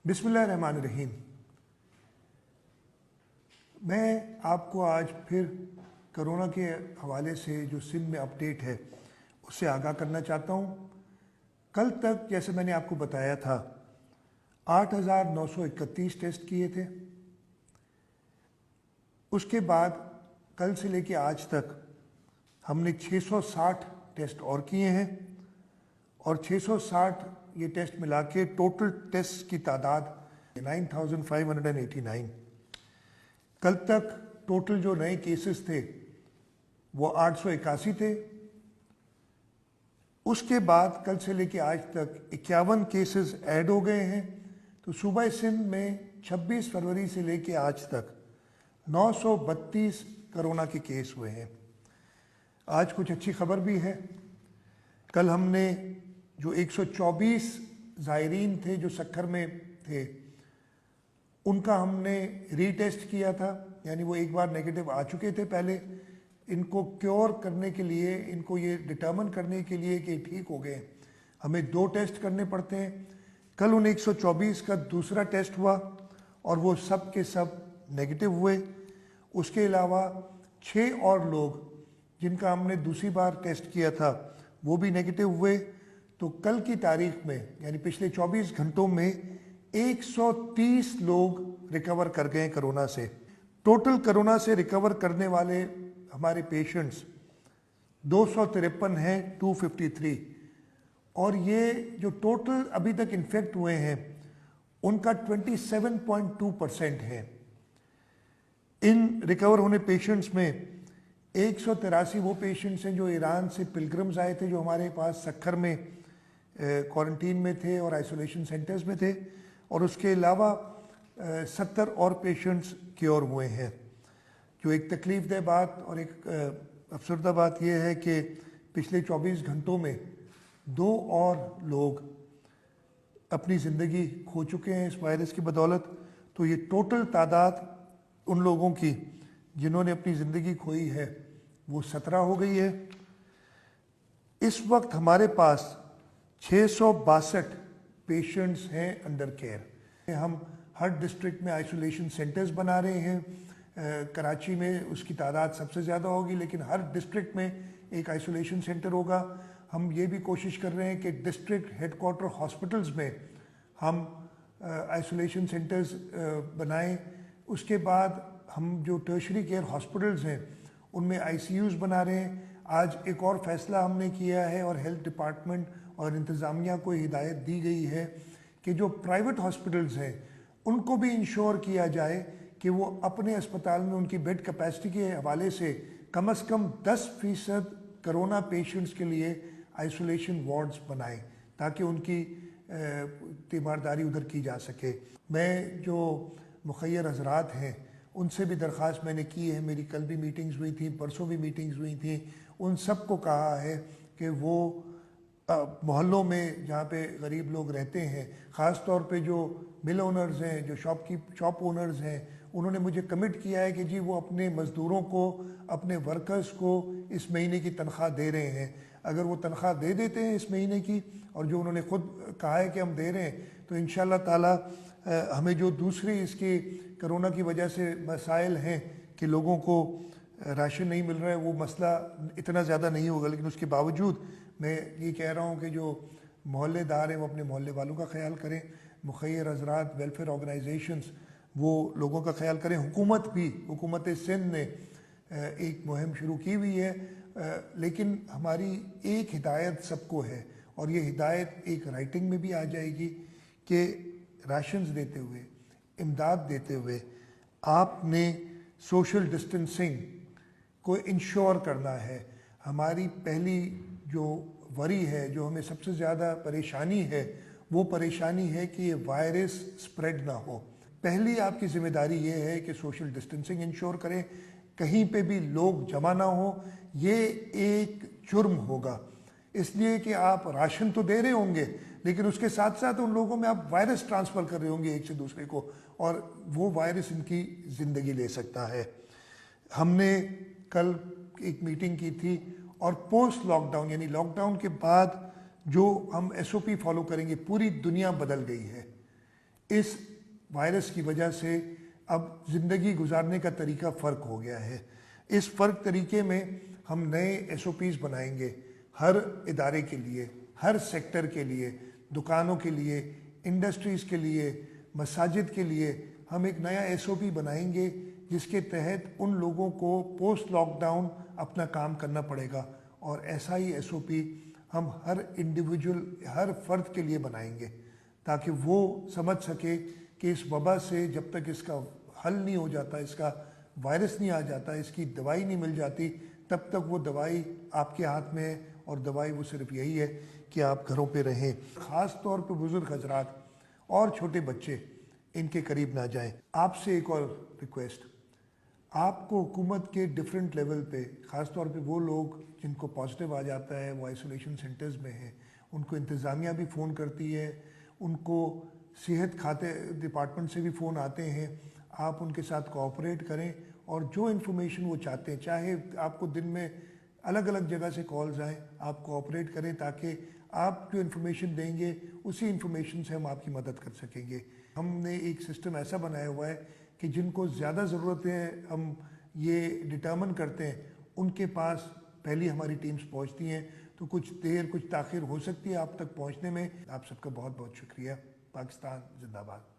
बिस्मिल्लाहिर्रहमानिर्रहीम। मैं आपको आज फिर कोरोना के हवाले से जो सिंध में अपडेट है उससे आगाह करना चाहता हूँ। कल तक जैसे मैंने आपको बताया था 8,931 टेस्ट किए थे। उसके बाद कल से लेके आज तक हमने 660 टेस्ट और किए हैं और 660 ये टेस्ट मिला के टोटल टेस्ट की तादाद 9,589। कल तक टोटल जो नए केसेस थे वो 881 थे। उसके बाद कल से लेके आज तक 51 केसेस ऐड हो गए हैं। तो सूबा सिंध में 26 फरवरी से लेके आज तक 932 कोरोना के केस हुए हैं। आज कुछ अच्छी खबर भी है। कल हमने जो 124 ज़ायरीन थे जो सक्खर में थे उनका हमने रीटेस्ट किया था, यानी वो एक बार नेगेटिव आ चुके थे पहले। इनको क्योर करने के लिए, इनको ये डिटर्मिन करने के लिए कि ठीक हो गए, हमें 2 टेस्ट करने पड़ते हैं। कल उन 124 का दूसरा टेस्ट हुआ और वो सब के सब नेगेटिव हुए। उसके अलावा 6 और लोग जिनका हमने दूसरी बार टेस्ट किया था वो भी नेगेटिव हुए। तो कल की तारीख में यानी पिछले 24 घंटों में 130 लोग रिकवर कर गए कोरोना से। टोटल कोरोना से रिकवर करने वाले हमारे पेशेंट्स 253 हैं, 253। और ये जो टोटल अभी तक इन्फेक्ट हुए हैं उनका 27.2% है। इन रिकवर होने पेशेंट्स में 183 वो पेशेंट्स हैं जो ईरान से पिलग्रिम्स आए थे, जो हमारे पास सक्खर में क्वारंटीन में थे और आइसोलेशन सेंटर्स में थे। और उसके अलावा 70 और पेशेंट्स क्योर हुए हैं। जो एक तकलीफ़देह बात और एक अफसरदा बात यह है कि पिछले 24 घंटों में 2 और लोग अपनी ज़िंदगी खो चुके हैं इस वायरस की बदौलत। तो ये टोटल तादाद उन लोगों की जिन्होंने अपनी ज़िंदगी खोई है वो 17 हो गई है। इस वक्त हमारे पास 662 पेशेंट्स हैं अंडर केयर। हम हर डिस्ट्रिक्ट में आइसोलेशन सेंटर्स बना रहे हैं। कराची में उसकी तादाद सबसे ज़्यादा होगी, लेकिन हर डिस्ट्रिक्ट में एक आइसोलेशन सेंटर होगा। हम ये भी कोशिश कर रहे हैं कि डिस्ट्रिक्ट हेडक्वार्टर हॉस्पिटल्स में हम आइसोलेशन सेंटर्स बनाएं। उसके बाद हम जो टर्शरी केयर हॉस्पिटल्स हैं उनमें ICUs बना रहे हैं। आज एक और फैसला हमने किया है और हेल्थ डिपार्टमेंट और इंतज़ामिया को हिदायत दी गई है कि जो प्राइवेट हॉस्पिटल्स हैं उनको भी इंश्योर किया जाए कि वो अपने अस्पताल में उनकी बेड कैपेसिटी के हवाले से कम 10% कोरोना पेशेंट्स के लिए आइसोलेशन वार्ड्स बनाएं ताकि उनकी तीमारदारी उधर की जा सके। मैं जो मुखय्यर हजरात हैं उनसे भी दरख्वास्त मैंने की है। मेरी कल भी मीटिंग्स हुई थी, परसों भी मीटिंग्स हुई थी। उन सब को कहा है कि वो मोहल्लों में जहाँ पे गरीब लोग रहते हैं, ख़ास तौर पे जो मिल ओनर्स हैं, जो शॉप ओनर्स हैं, उन्होंने मुझे कमिट किया है कि जी वो अपने मज़दूरों को, अपने वर्कर्स को इस महीने की तनख्वाह दे रहे हैं। अगर वो तनख्वाह दे देते हैं इस महीने की, और जो उन्होंने ख़ुद कहा है कि हम दे रहे हैं, तो इंशाअल्लाह ताला हमें जो दूसरी इसकी कोरोना की वजह से मसाइल हैं कि लोगों को राशन नहीं मिल रहा है, वो मसला इतना ज़्यादा नहीं होगा। लेकिन उसके बावजूद मैं ये कह रहा हूँ कि जो मोहल्लेदार हैं वो अपने मोहल्ले वालों का ख्याल करें। मुखय्यर हजरात, वेलफेयर ऑर्गेनाइजेशंस वो लोगों का ख्याल करें। हुकूमत भी, हुकूमत सिंध ने एक मुहिम शुरू की हुई है। लेकिन हमारी एक हिदायत सबको है और ये हिदायत एक राइटिंग में भी आ जाएगी कि राशंस देते हुए, इमदाद देते हुए आपने सोशल डिस्टेंसिंग को इंश्योर करना है। हमारी पहली जो वरी है, जो हमें सबसे ज़्यादा परेशानी है, वो परेशानी है कि ये वायरस स्प्रेड ना हो। पहली आपकी ज़िम्मेदारी ये है कि सोशल डिस्टेंसिंग इंश्योर करें, कहीं पे भी लोग जमा ना हो। ये एक जुर्म होगा, इसलिए कि आप राशन तो दे रहे होंगे लेकिन उसके साथ साथ उन लोगों में आप वायरस ट्रांसफ़र कर रहे होंगे एक से दूसरे को, और वो वायरस इनकी ज़िंदगी ले सकता है। हमने कल एक मीटिंग की थी और पोस्ट लॉकडाउन यानी लॉकडाउन के बाद जो हम SOP फॉलो करेंगे, पूरी दुनिया बदल गई है। इस वायरस की वजह से अब ज़िंदगी गुजारने का तरीका फ़र्क हो गया है। इस फ़र्क तरीके में हम नए एसओपीज़ बनाएंगे हर इदारे के लिए, हर सेक्टर के लिए, दुकानों के लिए, इंडस्ट्रीज़ के लिए, मसाजिद के लिए। हम एक नया एसओपी बनाएंगे जिसके तहत उन लोगों को पोस्ट लॉकडाउन अपना काम करना पड़ेगा, और ऐसा ही एसओपी हम हर इंडिविजुअल, हर फर्द के लिए बनाएंगे ताकि वो समझ सके कि इस वबा से जब तक इसका हल नहीं हो जाता, इसका वायरस नहीं आ जाता, इसकी दवाई नहीं मिल जाती, तब तक वो दवाई आपके हाथ में है, और दवाई वो सिर्फ यही है कि आप घरों पे रहें। ख़ास तौर पे बुज़ुर्ग हजरात और छोटे बच्चे इनके करीब ना जाएं। आपसे एक और रिक्वेस्ट, आपको हुकूमत के डिफरेंट लेवल पे, ख़ास तौर पे वो लोग जिनको पॉजिटिव आ जाता है, वो आइसोलेशन सेंटर्स में हैं, उनको इंतज़ामिया भी फ़ोन करती है, उनको सेहत खाते डिपार्टमेंट से भी फ़ोन आते हैं। आप उनके साथ कोऑपरेट करें और जो इन्फॉर्मेशन वो चाहते हैं, चाहे आपको दिन में अलग अलग जगह से कॉल्स आएँ, आप कोऑपरेट करें ताकि आप जो इन्फॉर्मेशन देंगे उसी इन्फॉर्मेशन से हम आपकी मदद कर सकेंगे। हमने एक सिस्टम ऐसा बनाया हुआ है कि जिनको ज़्यादा ज़रूरत है हम ये डिटर्मिन करते हैं, उनके पास पहली हमारी टीम्स पहुंचती हैं। तो कुछ देर, कुछ ताख़िर हो सकती है आप तक पहुंचने में। आप सबका बहुत बहुत शुक्रिया। पाकिस्तान जिंदाबाद।